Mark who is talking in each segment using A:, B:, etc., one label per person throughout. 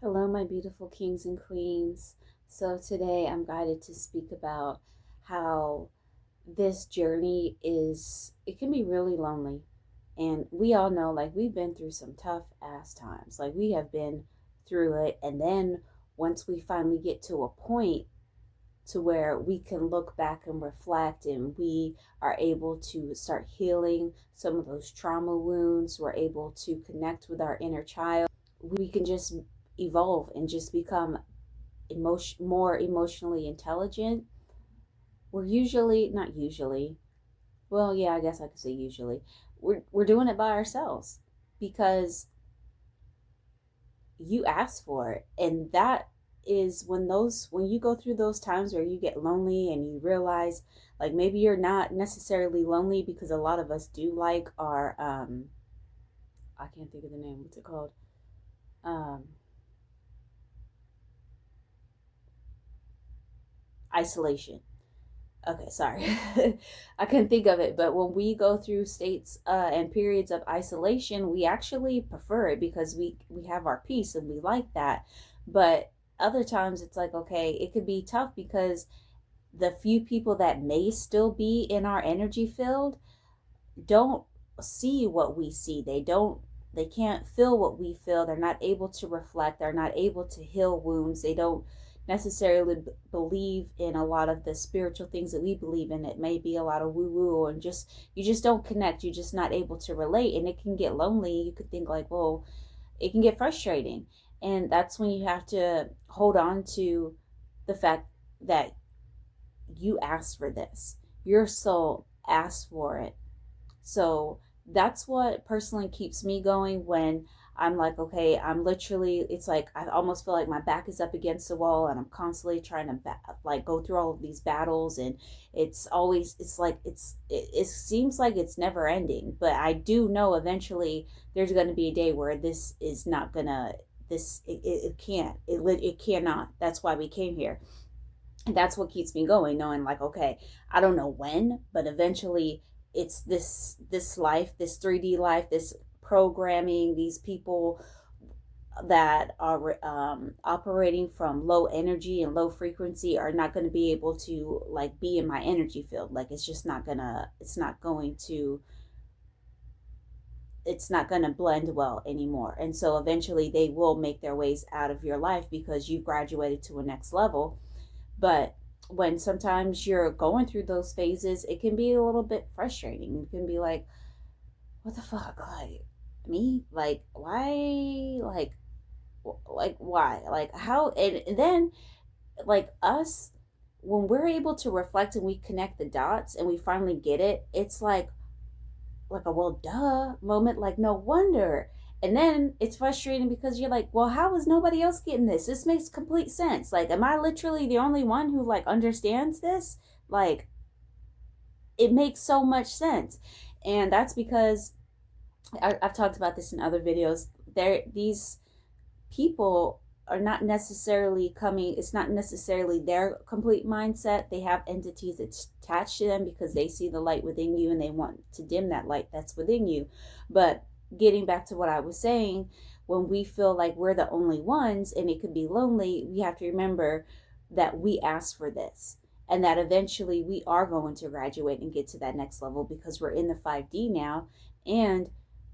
A: Hello, my beautiful kings and queens. So, today I'm guided to speak about how this journey it can be really lonely. And we all know, like, we've been through some tough ass times. Like, we have been through it. And then once we finally get to a point to where we can look back and reflect and we are able to start healing some of those trauma wounds, we're able to connect with our inner child, we can just evolve and just become more emotionally intelligent. We're usually, not usually, well, yeah, I guess I could say usually, we're doing it by ourselves because you asked for it. And that is when you go through those times where you get lonely and you realize, like, maybe you're not necessarily lonely, because a lot of us do like our I can't think of the name, what's it called, um isolation. Okay, sorry. I couldn't think of it. But when we go through states and periods of isolation, we actually prefer it because we have our peace and we like that. But other times it's like, okay, it could be tough because the few people that may still be in our energy field don't see what we see. They can't feel what we feel. They're not able to reflect. They're not able to heal wounds. They don't necessarily believe in a lot of the spiritual things that we believe in. It may be a lot of woo woo, and just you just don't connect. You're just not able to relate, and it can get lonely. You could think like, well, it can get frustrating, and that's when you have to hold on to the fact that you asked for this. Your soul asked for it. So that's what personally keeps me going when I'm like, okay, I'm literally, it's like I almost feel like my back is up against the wall and I'm constantly trying to like go through all of these battles. And it's always, it's like, it seems like it's never ending. But I do know eventually there's going to be a day where this is not going to, it can't, it cannot. That's why we came here. And that's what keeps me going, knowing like, okay, I don't know when, but eventually it's this life, this 3D life, this programming, these people that are operating from low energy and low frequency are not going to be able to like be in my energy field. Like, it's just not gonna, it's not going to blend well anymore. And so eventually they will make their ways out of your life because you graduated to a next level. But when sometimes you're going through those phases, it can be a little bit frustrating. You can be like, what the fuck? Like, me? Like, why? Like why? Like, how? And then, like, us, when we're able to reflect and we connect the dots and we finally get it, it's like a well duh moment, like no wonder. And then it's frustrating because you're like, well, how is nobody else getting this? This makes complete sense. Like, am I literally the only one who like understands this? Like, it makes so much sense. And that's because I've talked about this in other videos. These people are not necessarily coming, it's not necessarily their complete mindset. They have entities attached to them because they see the light within you and they want to dim that light that's within you. But getting back to what I was saying, when we feel like we're the only ones and it could be lonely, we have to remember that we asked for this, and that eventually we are going to graduate and get to that next level because we're in the 5D now. And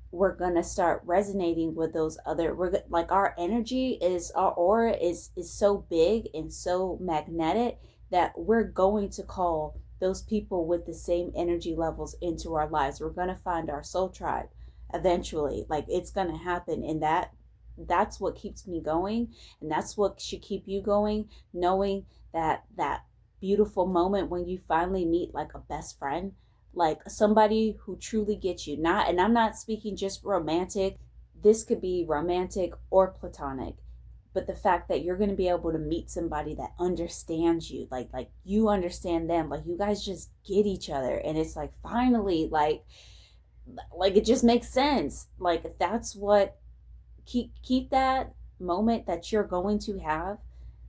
A: we're gonna start resonating with those other, we're like, our energy is, our aura is so big and so magnetic that we're going to call those people with the same energy levels into our lives. We're gonna find our soul tribe eventually. Like, it's gonna happen. And that's what keeps me going, and that's what should keep you going, knowing that that beautiful moment when you finally meet like a best friend, like somebody who truly gets you. Not, and I'm not speaking just romantic, this could be romantic or platonic, but the fact that you're going to be able to meet somebody that understands you, like you understand them, like you guys just get each other, and it's like finally, like it just makes sense. Like, that's what, keep that moment that you're going to have,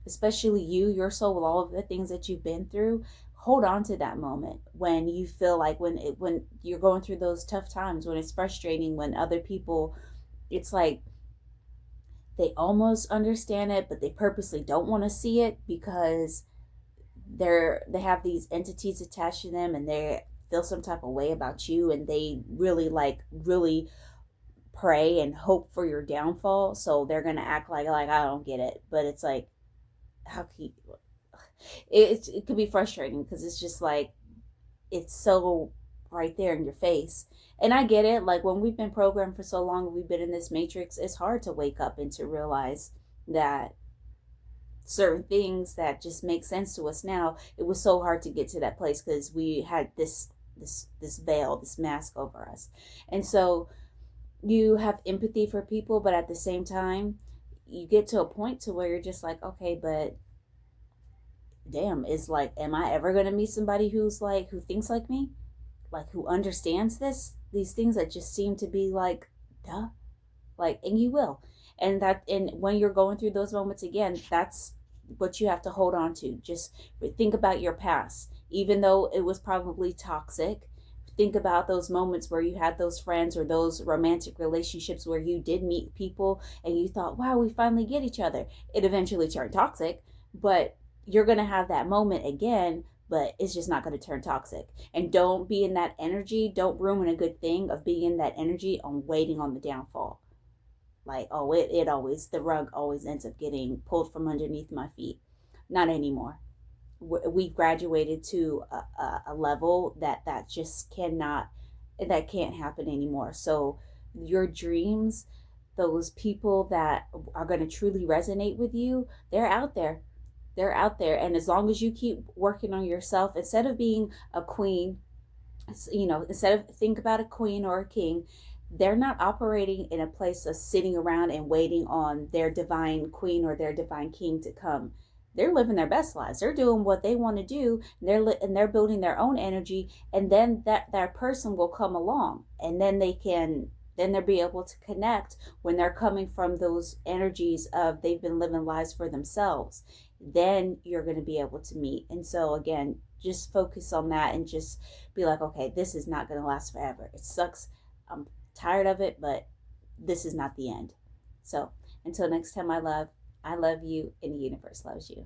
A: especially your soul, with all of the things that you've been through. Hold on to that moment when you feel like, when you're going through those tough times, when it's frustrating, when other people, it's like they almost understand it, but they purposely don't want to see it because they have these entities attached to them, and they feel some type of way about you, and they really pray and hope for your downfall. So they're gonna act like I don't get it, but it's like, how can you, it could be frustrating because it's just like it's so right there in your face. And I get it. Like when we've been programmed for so long, we've been in this matrix, it's hard to wake up and to realize that certain things that just make sense to us now, it was so hard to get to that place because we had this veil, this mask over us. And so you have empathy for people, but at the same time you get to a point to where you're just like, okay, but damn, it's like, am I ever going to meet somebody who's like, who thinks like me, like who understands these things that just seem to be like, duh, like, and you will. And when you're going through those moments again, that's what you have to hold on to. Just think about your past, even though it was probably toxic. Think about those moments where you had those friends or those romantic relationships where you did meet people and you thought, wow, we finally get each other. It eventually turned toxic, but you're going to have that moment again, but it's just not going to turn toxic. And don't be in that energy. Don't ruin a good thing of being in that energy on waiting on the downfall. Like, oh, it always, the rug always ends up getting pulled from underneath my feet. Not anymore. We've graduated to a level that just cannot, that can't happen anymore. So your dreams, those people that are going to truly resonate with you, they're out there. They're out there. And as long as you keep working on yourself, instead of being a queen, instead of think about a queen or a king, they're not operating in a place of sitting around and waiting on their divine queen or their divine king to come. They're living their best lives. They're doing what they want to do. And they're building their own energy, and then that person will come along, and then they'll be able to connect when they're coming from those energies of they've been living lives for themselves. Then you're going to be able to meet. And so again, just focus on that and just be like, okay, this is not going to last forever. It sucks. I'm tired of it, but this is not the end. So until next time, I love you, and the universe loves you.